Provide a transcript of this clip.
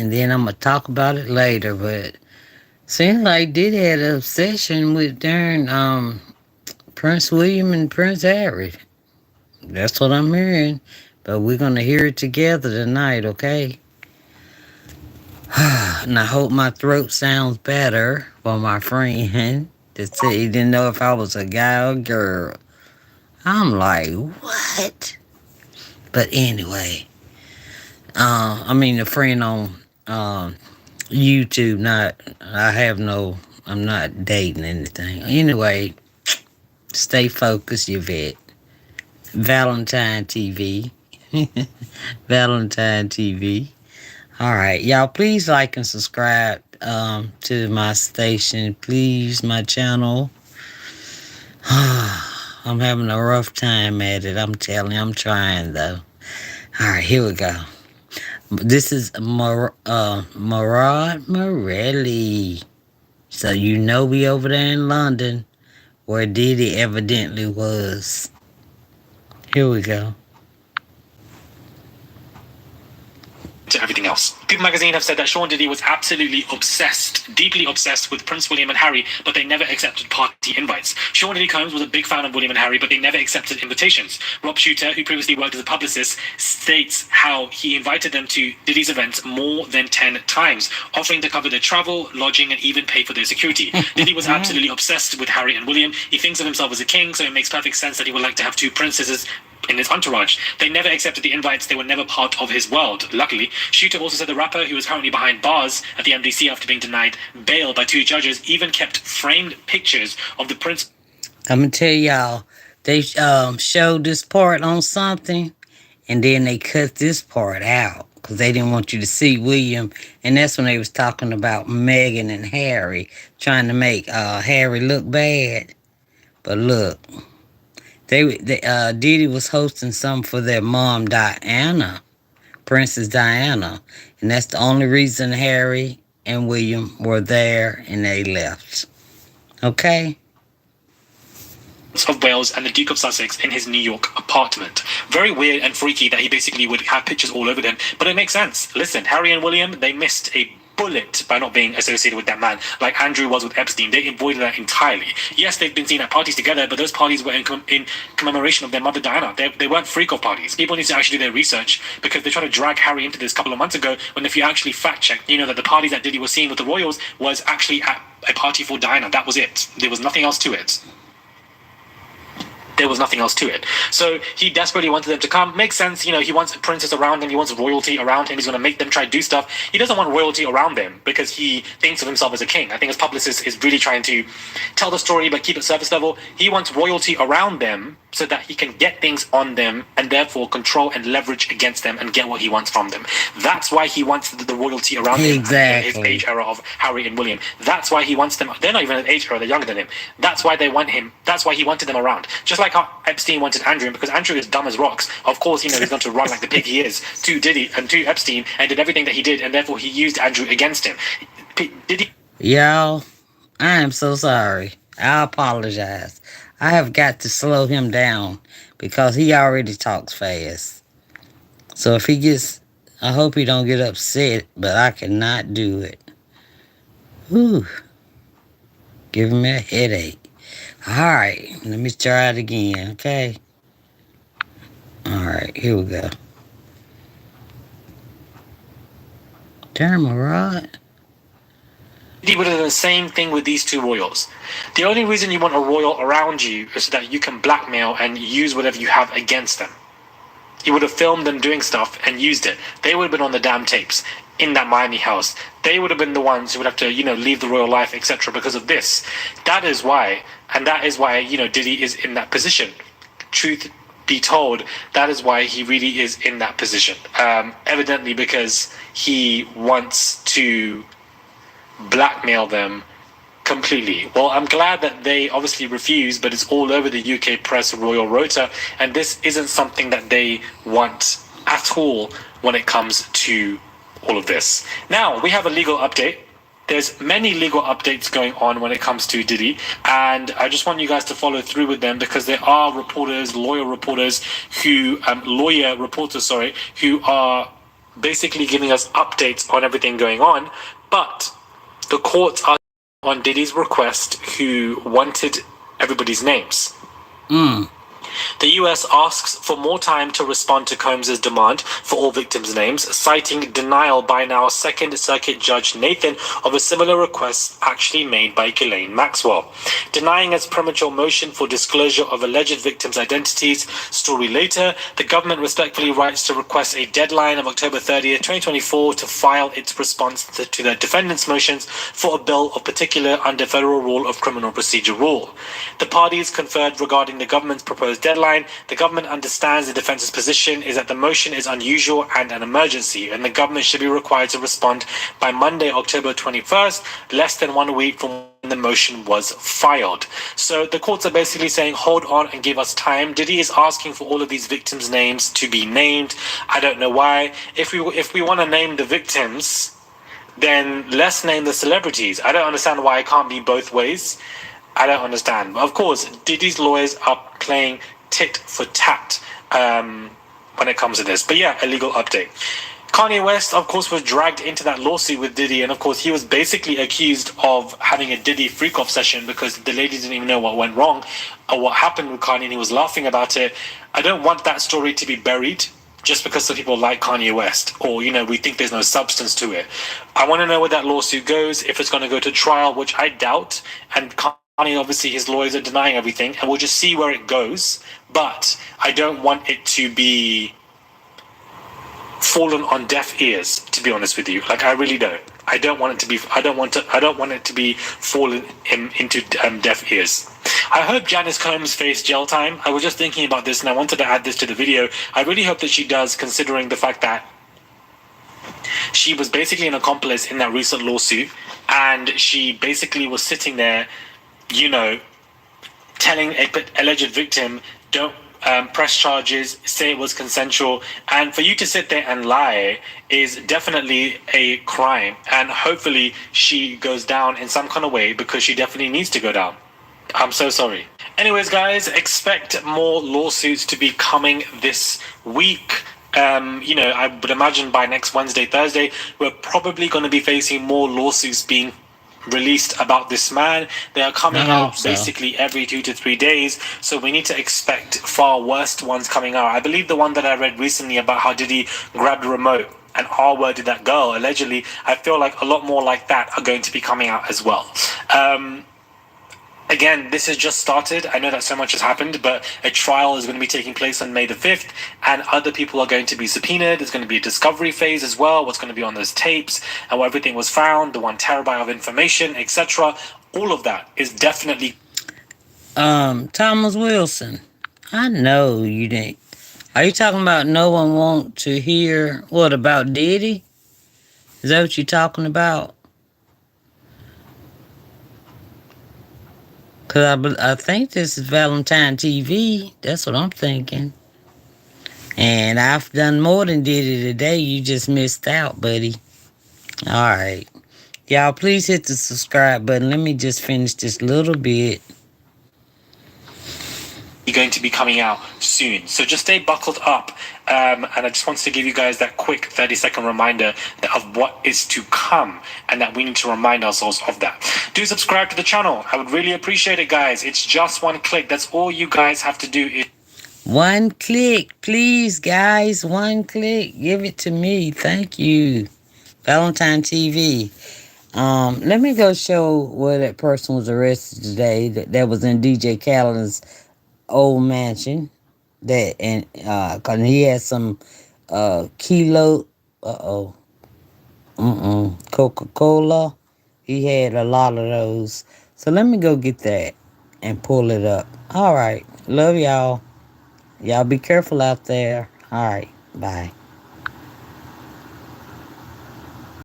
and then I'm gonna talk about it later. But seems like Diddy had an obsession with darn Prince William and Prince Harry. That's what I'm hearing. But we're gonna hear it together tonight, okay? And I hope my throat sounds better for my friend that said he didn't know if I was a guy or a girl. I'm like, what? But anyway, I mean the friend on YouTube. I'm not dating anything. Anyway, stay focused, Yvette. Valentine TV. Valentine TV. All right, y'all. Please like and subscribe to my station. Please, my channel. I'm having a rough time at it. I'm telling you, I'm trying though. All right, here we go. This is Murad Morelli. So you know we over there in London, where Diddy evidently was. Here we go. To everything else. People magazine have said that Sean Diddy was absolutely obsessed, deeply obsessed with Prince William and Harry, but they never accepted party invites. Sean Diddy Combs was a big fan of William and Harry, but they never accepted invitations. Rob Shooter, who previously worked as a publicist, states how he invited them to Diddy's events more than 10 times, offering to cover their travel, lodging, and even pay for their security. Diddy was absolutely obsessed with Harry and William. He thinks of himself as a king, so it makes perfect sense that he would like to have two princesses in his entourage. They never accepted the invites. They were never part of his world, luckily. Shooter also said the rapper, who is currently behind bars at the MDC after being denied bail by two judges, even kept framed pictures of the prince. I'm going to tell y'all, they showed this part on something, and then they cut this part out because they didn't want you to see William. And that's when they was talking about Meghan and Harry, trying to make Harry look bad. But look, Diddy was hosting something for their mom, Diana, Princess Diana. And that's the only reason Harry and William were there, and they left. Okay? Of Wales and the Duke of Sussex in his New York apartment. Very weird and freaky that he basically would have pictures all over them, but it makes sense. Listen, Harry and William, they missed a bullet by not being associated with that man, like Andrew was with Epstein. They avoided that entirely. Yes, they've been seen at parties together, but those parties were in commemoration of their mother Diana. They weren't freak-off parties. People need to actually do their research, because they tried to drag Harry into this a couple of months ago, when if you actually fact-check, you know that the parties that Diddy was seeing with the royals was actually at a party for Diana. That was it. There was nothing else to it. There was nothing else to it. So he desperately wanted them to come. Makes sense, you know, he wants a princess around him, he wants royalty around him, he's going to make them try to do stuff. He doesn't want royalty around them because he thinks of himself as a king. I think his publicist is really trying to tell the story but keep it surface level. He wants royalty around them so that he can get things on them and therefore control and leverage against them and get what he wants from them. That's why he wants the royalty around him. Exactly. His age era of Harry and William. That's why he wants them. They're not even an age era, they're younger than him. That's why they want him. That's why he wanted them around. Just like how Epstein wanted Andrew, and because Andrew is dumb as rocks, of course, you know, he's going to run like the pig he is to Diddy and to Epstein and did everything that he did, and therefore he used Andrew against him. Diddy. Y'all, I am so sorry. I apologize. I have got to slow him down because he already talks fast. So if he gets, I hope he don't get upset, but I cannot do it. Whew. Giving me a headache. All right, let me try it again, okay? All right, here we go. Damn, Rod. He would have done the same thing with these two royals. The only reason you want a royal around you is so that you can blackmail and use whatever you have against them. He would have filmed them doing stuff and used it. They would have been on the damn tapes in that Miami house. They would have been the ones who would have to, you know, leave the royal life, etc. because of this. That is why, and that is why, you know, Diddy is in that position. Truth be told, that is why he really is in that position. Evidently because he wants to blackmail them completely. Well, I'm glad that they obviously refuse, but it's all over the UK press royal rota, and this isn't something that they want at all when it comes to all of this. Now, we have a legal update. There's many legal updates going on when it comes to Diddy, and I just want you guys to follow through with them because there are lawyer reporters who are basically giving us updates on everything going on. But the courts are on Diddy's request, who wanted everybody's names. The US asks for more time to respond to Combs' demand for all victims' names, citing denial by now Second Circuit Judge Nathan of a similar request actually made by Ghislaine Maxwell. Denying its premature motion for disclosure of alleged victims' identities, story later, the government respectfully writes to request a deadline of October 30th, 2024 to file its response to the defendants' motions for a bill of particular under Federal Rule of Criminal Procedure Rule. The parties conferred regarding the government's proposed deadline. The government understands the defense's position is that the motion is unusual and an emergency, and the government should be required to respond by Monday, October 21st, less than 1 week from when the motion was filed. So the courts are basically saying, hold on and give us time. Diddy is asking for all of these victims' names to be named. I don't know why. If we want to name the victims, then let's name the celebrities. I don't understand why it can't be both ways. I don't understand. Of course, Diddy's lawyers are playing tit for tat when it comes to this. But yeah, a legal update. Kanye West, of course, was dragged into that lawsuit with Diddy, and of course, he was basically accused of having a Diddy freak-off session because the lady didn't even know what went wrong or what happened with Kanye, and he was laughing about it. I don't want that story to be buried just because some people like Kanye West, or, you know, we think there's no substance to it. I want to know where that lawsuit goes, if it's going to go to trial, which I doubt, and Kanye, obviously, his lawyers are denying everything, and we'll just see where it goes. But I don't want it to be fallen on deaf ears, to be honest with you. Like, I really don't. I don't want it to be. I don't want it to be fallen into deaf ears. I hope Janice Combs faced jail time. I was just thinking about this, and I wanted to add this to the video. I really hope that she does, considering the fact that she was basically an accomplice in that recent lawsuit, and she basically was sitting there, you know, telling a alleged victim, don't press charges, say it was consensual, and for you to sit there and lie is definitely a crime, and hopefully she goes down in some kind of way, because she definitely needs to go down. I'm so sorry. Anyways, guys, expect more lawsuits to be coming this week. You know, I would imagine by next Wednesday, Thursday, we're probably going to be facing more lawsuits being released about this man. They are coming out basically every 2 to 3 days, so we need to expect far worse ones coming out. I believe the one that I read recently about how Diddy grabbed a remote and R-worded that girl, allegedly, I feel like a lot more like that are going to be coming out as well. Again, this has just started. I know that so much has happened, but a trial is going to be taking place on May the 5th, and other people are going to be subpoenaed. There's going to be a discovery phase as well, what's going to be on those tapes, and where everything was found, the 1 terabyte of information, etc. All of that is definitely... Thomas Wilson, I know you didn't. Are you talking about no one want to hear what about Diddy? Is that what you're talking about? Because I think this is Valentine TV. That's what I'm thinking. And I've done more than Diddy today. You just missed out, buddy. All right. Y'all, please hit the subscribe button. Let me just finish this little bit. Going to be coming out soon, so just stay buckled up, and I just wanted to give you guys that quick 30-second reminder of what is to come, and that we need to remind ourselves of that. Do subscribe to the channel. I would really appreciate it, guys. It's just 1 click. That's all you guys have to do. 1 click, please, guys. 1 click. Give it to me. Thank you. Valentine TV. Let me go show where that person was arrested today. That was in DJ Khaled's old mansion. That, and cause he had some kilo Coca-Cola. He had a lot of those. So let me go get that and pull it up. All right. Love y'all. Y'all be careful out there. All right. Bye.